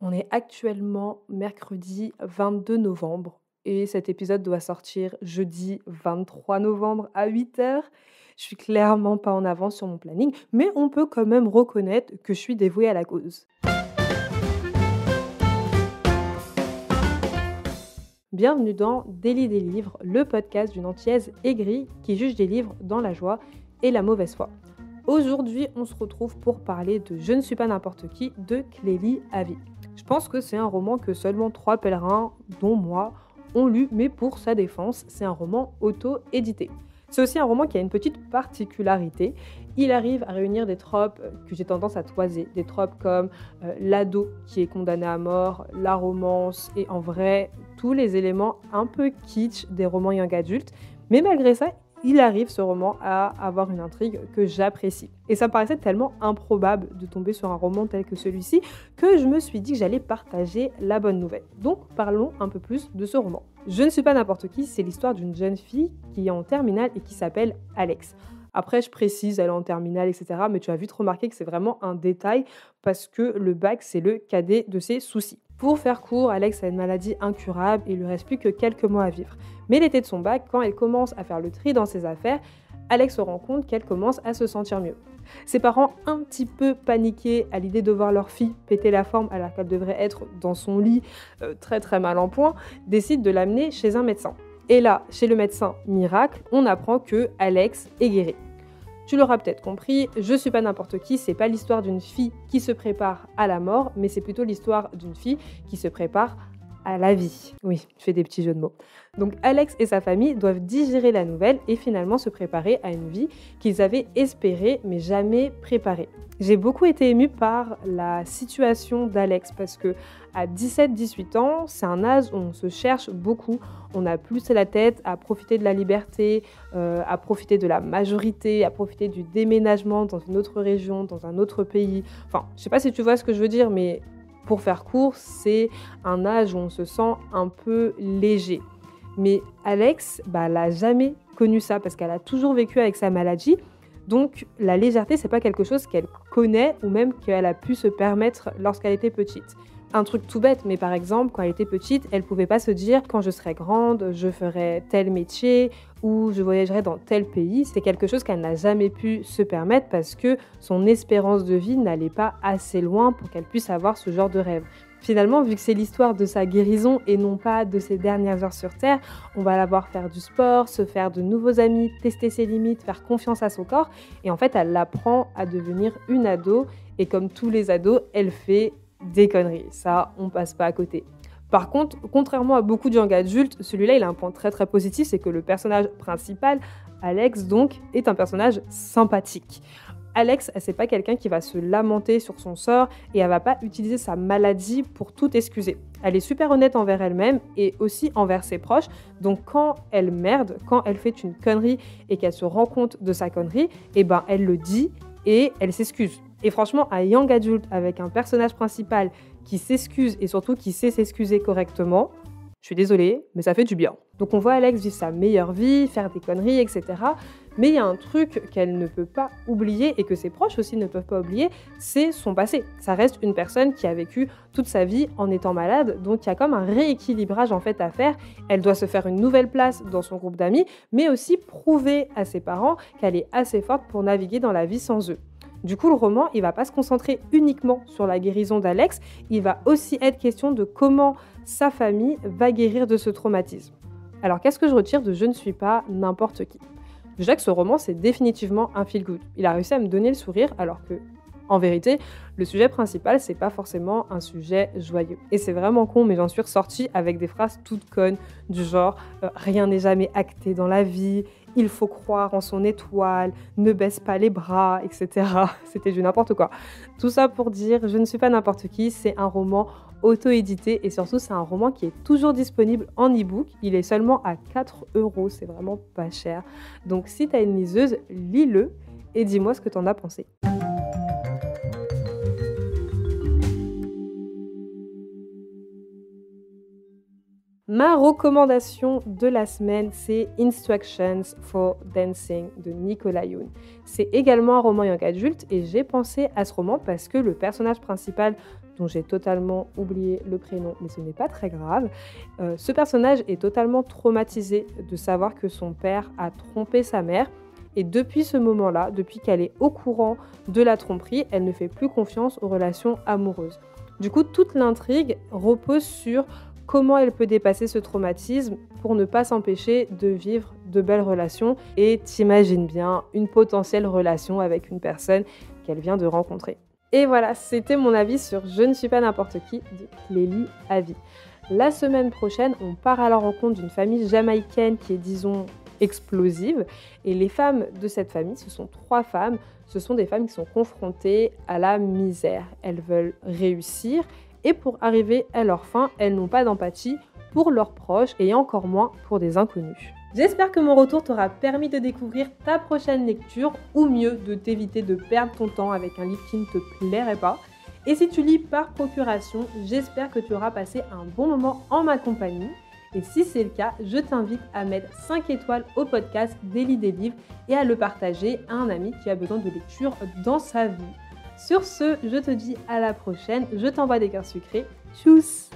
On est actuellement mercredi 22 novembre et cet épisode doit sortir jeudi 23 novembre à 8 heures. Je suis clairement pas en avance sur mon planning, mais on peut quand même reconnaître que je suis dévouée à la cause. Bienvenue dans Délit des livres, le podcast d'une antillaise aigrie qui juge des livres dans la joie et la mauvaise foi. Aujourd'hui, on se retrouve pour parler de Je ne suis pas n'importe qui de Clélie Havy. Je pense que c'est un roman que seulement 3 pèlerins, dont moi, ont lu, mais pour sa défense, c'est un roman auto-édité. C'est aussi un roman qui a une petite particularité. Il arrive à réunir des tropes que j'ai tendance à toiser, des tropes comme l'ado qui est condamné à mort, la romance et en vrai, tous les éléments un peu kitsch des romans young adultes. Mais malgré ça, il arrive ce roman à avoir une intrigue que j'apprécie. Et ça me paraissait tellement improbable de tomber sur un roman tel que celui-ci que je me suis dit que j'allais partager la bonne nouvelle. Donc parlons un peu plus de ce roman. Je ne suis pas n'importe qui, c'est l'histoire d'une jeune fille qui est en terminale et qui s'appelle Alex. Après, je précise, elle est en terminale, etc. Mais tu as vite remarqué que c'est vraiment un détail parce que le bac, c'est le cadet de ses soucis. Pour faire court, Alex a une maladie incurable et il lui reste plus que quelques mois à vivre. Mais l'été de son bac, quand elle commence à faire le tri dans ses affaires, Alex se rend compte qu'elle commence à se sentir mieux. Ses parents, un petit peu paniqués à l'idée de voir leur fille péter la forme alors qu'elle devrait être dans son lit, très très mal en point, décident de l'amener chez un médecin. Et là, chez le médecin miracle, on apprend que Alex est guérie. Tu l'auras peut-être compris, Je suis pas n'importe qui, c'est pas l'histoire d'une fille qui se prépare à la mort, mais c'est plutôt l'histoire d'une fille qui se prépare à la vie. Oui, je fais des petits jeux de mots. Donc Alex et sa famille doivent digérer la nouvelle et finalement se préparer à une vie qu'ils avaient espérée mais jamais préparée. J'ai beaucoup été émue par la situation d'Alex parce que à 17-18 ans, c'est un âge où on se cherche beaucoup. On a plus la tête à profiter de la liberté, à profiter de la majorité, à profiter du déménagement dans une autre région, dans un autre pays. Enfin, je sais pas si tu vois ce que je veux dire, mais pour faire court, c'est un âge où on se sent un peu léger. Mais Alex, elle n'a jamais connu ça parce qu'elle a toujours vécu avec sa maladie. Donc la légèreté, c'est pas quelque chose qu'elle connaît ou même qu'elle a pu se permettre lorsqu'elle était petite. Un truc tout bête, mais par exemple, quand elle était petite, elle pouvait pas se dire quand je serai grande, je ferai tel métier ou je voyagerai dans tel pays. C'est quelque chose qu'elle n'a jamais pu se permettre parce que son espérance de vie n'allait pas assez loin pour qu'elle puisse avoir ce genre de rêve. Finalement, vu que c'est l'histoire de sa guérison et non pas de ses dernières heures sur Terre, on va la voir faire du sport, se faire de nouveaux amis, tester ses limites, faire confiance à son corps. Et en fait, elle apprend à devenir une ado. Et comme tous les ados, elle fait des conneries. Ça, on passe pas à côté. Par contre, contrairement à beaucoup de young adultes, celui-là, il a un point très très positif, c'est que le personnage principal, Alex, donc, est un personnage sympathique. Alex, c'est pas quelqu'un qui va se lamenter sur son sort et elle va pas utiliser sa maladie pour tout excuser. Elle est super honnête envers elle-même et aussi envers ses proches. Donc quand elle merde, quand elle fait une connerie et qu'elle se rend compte de sa connerie, elle le dit et elle s'excuse. Et franchement, un young adulte avec un personnage principal qui s'excuse et surtout qui sait s'excuser correctement, je suis désolée, mais ça fait du bien. Donc on voit Alex vivre sa meilleure vie, faire des conneries, etc. Mais il y a un truc qu'elle ne peut pas oublier et que ses proches aussi ne peuvent pas oublier, c'est son passé. Ça reste une personne qui a vécu toute sa vie en étant malade, donc il y a comme un rééquilibrage en fait à faire. Elle doit se faire une nouvelle place dans son groupe d'amis, mais aussi prouver à ses parents qu'elle est assez forte pour naviguer dans la vie sans eux. Du coup, le roman, il va pas se concentrer uniquement sur la guérison d'Alex, il va aussi être question de comment sa famille va guérir de ce traumatisme. Alors, qu'est-ce que je retire de Je ne suis pas n'importe qui ? Déjà que ce roman, c'est définitivement un feel-good. Il a réussi à me donner le sourire, alors que, en vérité, le sujet principal, c'est pas forcément un sujet joyeux. Et c'est vraiment con, mais j'en suis ressortie avec des phrases toutes connes, du genre « rien n'est jamais acté dans la vie », il faut croire en son étoile, ne baisse pas les bras, etc. C'était du n'importe quoi. Tout ça pour dire, Je ne suis pas n'importe qui, c'est un roman auto-édité et surtout c'est un roman qui est toujours disponible en e-book. Il est seulement à 4 €, c'est vraiment pas cher. Donc si tu as une liseuse, lis-le et dis-moi ce que tu en as pensé. Ma recommandation de la semaine, c'est Instructions for Dancing de Nicolas Yoon. C'est également un roman young adulte et j'ai pensé à ce roman parce que le personnage principal dont j'ai totalement oublié le prénom, mais ce n'est pas très grave. Ce personnage est totalement traumatisé de savoir que son père a trompé sa mère. Et depuis ce moment-là, depuis qu'elle est au courant de la tromperie, elle ne fait plus confiance aux relations amoureuses. Du coup, toute l'intrigue repose sur comment elle peut dépasser ce traumatisme pour ne pas s'empêcher de vivre de belles relations. Et t'imagines bien une potentielle relation avec une personne qu'elle vient de rencontrer. Et voilà, c'était mon avis sur Je ne suis pas n'importe qui de Clélie Havi. La semaine prochaine, on part à la rencontre d'une famille jamaïcaine qui est, disons, explosive. Et les femmes de cette famille, ce sont 3 femmes. Ce sont des femmes qui sont confrontées à la misère. Elles veulent réussir et pour arriver à leur fin, elles n'ont pas d'empathie pour leurs proches et encore moins pour des inconnus. J'espère que mon retour t'aura permis de découvrir ta prochaine lecture ou mieux de t'éviter de perdre ton temps avec un livre qui ne te plairait pas. Et si tu lis par procuration, j'espère que tu auras passé un bon moment en ma compagnie. Et si c'est le cas, je t'invite à mettre 5 étoiles au podcast Délit des livres et à le partager à un ami qui a besoin de lecture dans sa vie. Sur ce, je te dis à la prochaine, je t'envoie des cœurs sucrés. Tchuss!